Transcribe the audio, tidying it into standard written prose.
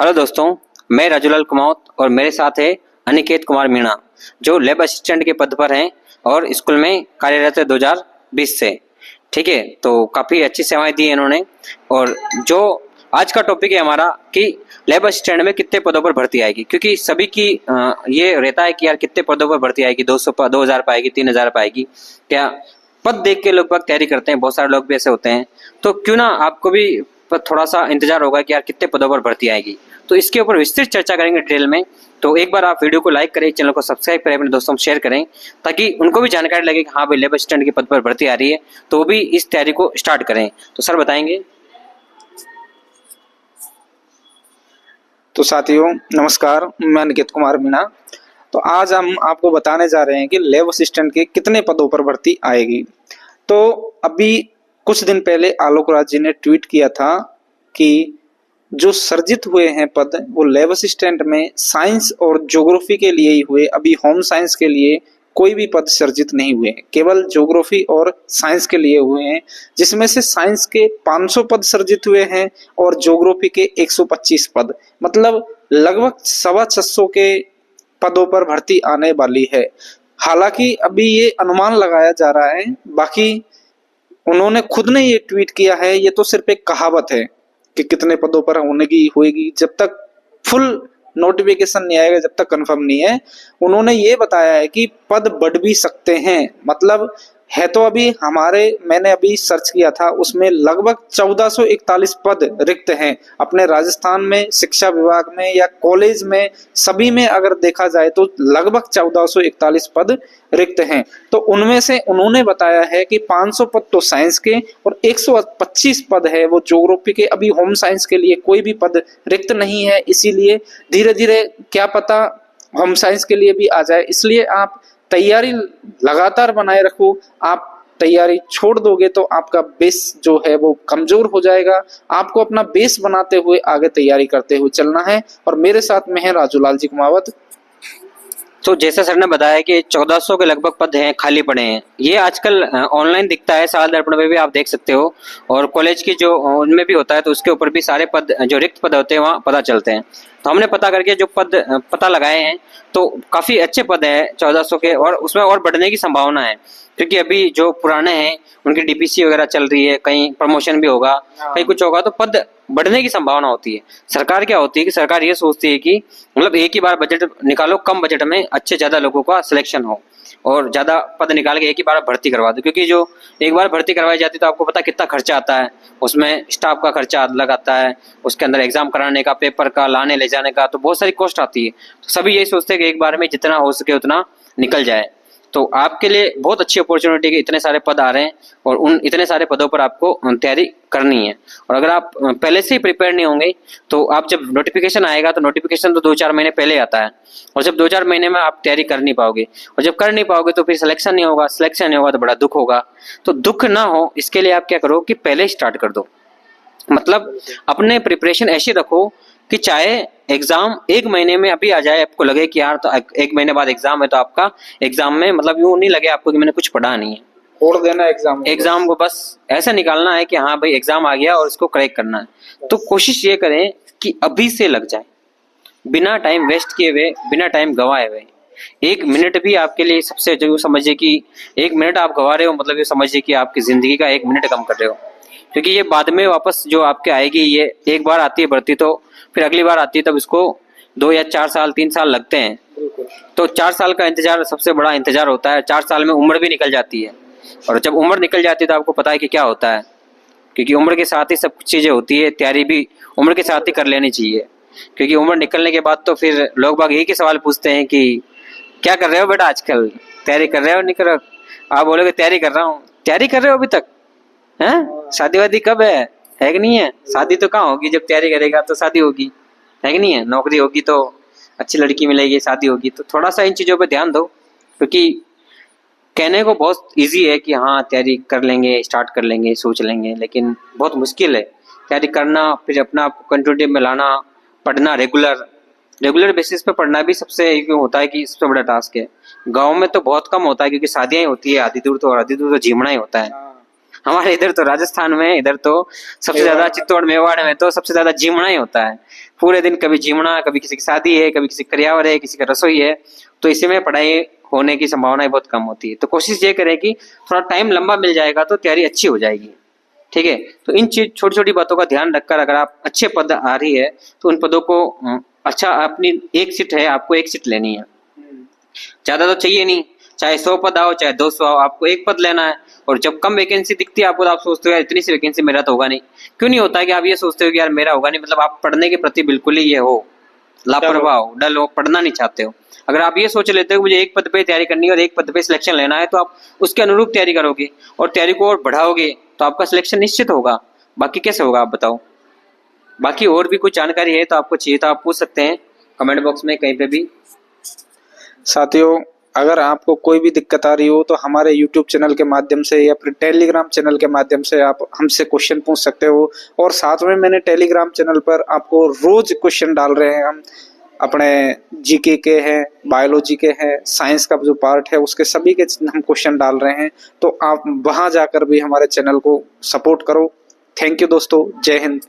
Hello दोस्तों, मैं राजूलाल कुमावत और मेरे साथ है अनिकेत कुमार मीणा, जो लैब असिस्टेंट के पद पर हैं और स्कूल में कार्यरत है 2020 से। ठीक है, तो काफ़ी अच्छी सेवाएं दी इन्होंने। और जो आज का टॉपिक है हमारा कि लैब असिस्टेंट में कितने पदों पर भर्ती आएगी, क्योंकि सभी की ये रहता है कि यार कितने पदों पर भर्ती आएगी, 2000 पाएगी, 3000 पाएगी, क्या पद देख के लोग तैयारी करते हैं। बहुत सारे लोग भी ऐसे होते हैं, तो क्यों ना आपको भी थोड़ा सा इंतजार होगा कि यार कितने पदों पर भर्ती आएगी। तो इसके ऊपर विस्तृत चर्चा करेंगे डिटेल में। तो एक बार आप वीडियो को लाइक करें, चैनल को सब्सक्राइब करें, अपने दोस्तों में शेयर करें, ताकि उनको भी जानकारी लगे कि हाँ भाई लैब असिस्टेंट के पद पर भर्ती आ रही है, तो वो भी इस तैयारी को स्टार्ट करें। तो सर बताएंगे। तो साथियों नमस्कार, मैं अनिकेत कुमार मीणा। तो आज हम आपको बताने जा रहे हैं कि लैब असिस्टेंट के कितने पदों पर भर्ती आएगी। तो अभी कुछ दिन पहले आलोक राज जी ने ट्वीट किया था कि जो सर्जित हुए हैं पद वो लैब असिस्टेंट में साइंस और ज्योग्राफी के लिए ही हुए। अभी होम साइंस के लिए कोई भी पद सर्जित नहीं हुए, केवल ज्योग्राफी और साइंस के लिए हुए हैं, जिसमें से साइंस के 500 पद सर्जित हुए हैं और ज्योग्राफी के 125 पद, मतलब लगभग 625 के पदों पर भर्ती आने वाली है। हालांकि अभी ये अनुमान लगाया जा रहा है, बाकी उन्होंने खुद ने ये ट्वीट किया है, ये तो सिर्फ एक कहावत है कि कितने पदों पर होने की होएगी। जब तक फुल नोटिफिकेशन नहीं आएगा, जब तक कंफर्म नहीं है। उन्होंने ये बताया है कि पद बढ़ भी सकते हैं, मतलब है तो अभी मैंने अभी सर्च किया था, उसमें लगभग 1441 पद रिक्त हैं अपने राजस्थान में, शिक्षा विभाग में या कॉलेज में, सभी में अगर देखा जाए तो लगभग 1441 पद रिक्त हैं। तो उनमें से उन्होंने बताया है कि 500 पद तो साइंस के और 125 पद है वो ज्योग्राफी के। अभी होम साइंस के लिए कोई भी पद रिक्त नहीं है, इसीलिए धीरे धीरे क्या पता होम साइंस के लिए भी आ जाए। इसलिए आप तैयारी लगातार बनाए रखो। आप तैयारी छोड़ दोगे तो आपका बेस जो है वो कमजोर हो जाएगा। आपको अपना बेस बनाते हुए आगे तैयारी करते हुए चलना है। और मेरे साथ में है राजूलाल जी कुमावत। तो जैसा सर ने बताया कि 1400 के लगभग पद हैं, खाली पड़े हैं। ये आजकल ऑनलाइन दिखता है, साल दर्पण में भी आप देख सकते हो, और कॉलेज की जो उनमें भी होता है, तो उसके ऊपर भी सारे पद जो रिक्त पद होते हैं वहाँ पता चलते हैं। तो हमने पता करके जो पद पता लगाए हैं, तो काफ़ी अच्छे पद हैं 1400 के, और उसमें और बढ़ने की संभावना है, क्योंकि अभी जो पुराने हैं उनकी डीपीसी वगैरह चल रही है, कहीं प्रमोशन भी होगा, कहीं कुछ होगा, तो पद बढ़ने की संभावना होती है। सरकार क्या होती है कि सरकार ये सोचती है कि मतलब एक ही बार बजट निकालो, कम बजट में अच्छे ज्यादा लोगों का सिलेक्शन हो और ज्यादा पद निकाल के एक ही बार भर्ती करवा दो। क्योंकि जो एक बार भर्ती करवाई जाती है तो आपको पता कितना खर्चा आता है, उसमें स्टाफ का खर्चा अलग आता है, उसके अंदर एग्जाम कराने का, पेपर का, लाने ले जाने का, तो बहुत सारी कॉस्ट आती है। तो सभी यही सोचते हैं कि एक बार में जितना हो सके उतना निकल जाए। तो आपके लिए बहुत अच्छी अपॉर्चुनिटी के इतने सारे पद आ रहे हैं और उन इतने सारे पदों पर आपको तैयारी करनी है। और अगर आप पहले से ही प्रिपेयर नहीं होंगे तो आप जब नोटिफिकेशन आएगा, तो नोटिफिकेशन तो 2-4 महीने पहले आता है, और जब 2-4 महीने में आप तैयारी कर नहीं पाओगे, और जब कर नहीं पाओगे तो फिर सिलेक्शन नहीं होगा, सिलेक्शन नहीं होगा तो बड़ा दुख होगा। तो दुख ना हो इसके लिए आप क्या करो कि पहले स्टार्ट कर दो, मतलब अपने प्रिपरेशन ऐसे रखो कि चाहे एग्जाम 1 महीने में अभी आ जाए, आपको लगे कि यार तो 1 महीने बाद एग्जाम है, तो आपका एग्जाम में मतलब यूं नहीं लगे आपको कि मैंने कुछ पढ़ा नहीं है, छोड़ देना एग्जाम को बस ऐसा निकालना है कि हाँ भाई एग्जाम आ गया और इसको क्रैक करना है। तो कोशिश ये करें कि अभी से लग जाए, बिना टाइम वेस्ट किए हुए, बिना टाइम गवाए हुए। 1 मिनट भी आपके लिए सबसे जो समझिए कि 1 मिनट आप गवा रहे हो, मतलब ये समझिए कि आपकी जिंदगी का 1 मिनट कम कर रहे हो, क्योंकि ये बाद में वापस जो आपके आएगी, ये एक बार आती है भर्ती, तो फिर अगली बार आती है तब इसको 2 या 4 साल 3 साल लगते हैं। तो 4 साल का इंतजार सबसे बड़ा इंतजार होता है। 4 साल में उम्र भी निकल जाती है, और जब उम्र निकल जाती है तो आपको पता है कि क्या होता है, क्योंकि उम्र के साथ ही सब कुछ चीजें होती है। तैयारी भी उम्र के साथ ही कर लेनी चाहिए, क्योंकि उम्र निकलने के बाद तो फिर लोग बाग एक ही सवाल पूछते हैं कि क्या कर रहे हो बेटा आजकल, तैयारी कर रहे हो नहीं कर रहे हो? आप बोलोगे तैयारी कर रहा हूँ। तैयारी कर रहे हो अभी तक? हैं? शादी वादी कब है कि नहीं है? शादी तो कहाँ होगी, जब तैयारी करेगा तो शादी होगी, है कि नहीं है? नौकरी होगी तो अच्छी लड़की मिलेगी, शादी होगी। तो थोड़ा सा इन चीज़ों पे ध्यान दो, क्योंकि कहने को बहुत इजी है कि हाँ तैयारी कर लेंगे, स्टार्ट कर लेंगे, सोच लेंगे, लेकिन बहुत मुश्किल है तैयारी करना, फिर अपना आपको कंटिन्यूटी में लाना, पढ़ना, रेगुलर बेसिस पे पढ़ना भी सबसे क्यों होता है कि सबसे बड़ा टास्क है। गाँव में तो बहुत कम होता है, क्योंकि शादियाँ ही होती है आधी दूर तो झीमना ही होता है। हमारे इधर तो राजस्थान में, इधर तो सबसे ज्यादा चित्तौड़ मेवाड़ में तो सबसे ज्यादा झीमना ही होता है। पूरे दिन कभी जिमना, कभी किसी की शादी है, कभी किसी का करियावर है, किसी का रसोई है, तो इसी में पढ़ाई होने की संभावना बहुत कम होती है। तो कोशिश ये करें कि थोड़ा टाइम लंबा मिल जाएगा तो तैयारी अच्छी हो जाएगी। ठीक है, तो इन छोटी छोटी बातों का ध्यान रखकर अगर आप अच्छे पद आ रही है तो उन पदों को अच्छा, अपनी एक सीट है, आपको एक सीट लेनी है, ज्यादा तो चाहिए नहीं, चाहे 100 पद आओ चाहे 200 आओ, आपको एक पद लेना है। और जब कम वैकेंसी दिखती है आपको तो आप सोचते हो यार इतनी सी वैकेंसी मेरा तो होगा नहीं। क्यों नहीं होता है कि आप ये सोचते हो कि यार मेरा होगा नहीं, मतलब आप पढ़ने के प्रति बिल्कुल ही ये हो, लापरवाह हो, डल हो, पढ़ना नहीं चाहते हो। अगर आप ये सोच लेते हो मुझे एक पद पे तैयारी करनी है और एक पद पे सिलेक्शन लेना है, तो आप उसके अनुरूप तैयारी करोगे और तैयारी को और बढ़ाओगे तो आपका सिलेक्शन निश्चित होगा। बाकी कैसे होगा आप बताओ? बाकी और भी कुछ जानकारी है तो आपको चाहिए तो आप पूछ सकते हैं कमेंट बॉक्स में कहीं पे भी। साथियों, अगर आपको कोई भी दिक्कत आ रही हो तो हमारे YouTube चैनल के माध्यम से या फिर टेलीग्राम चैनल के माध्यम से आप हमसे क्वेश्चन पूछ सकते हो। और साथ में मैंने टेलीग्राम चैनल पर आपको रोज क्वेश्चन डाल रहे हैं, हम अपने जीके के हैं, बायोलॉजी के हैं, साइंस का जो पार्ट है उसके सभी के हम क्वेश्चन डाल रहे हैं। तो आप वहां जाकर भी हमारे चैनल को सपोर्ट करो। थैंक यू दोस्तों, जय हिंद।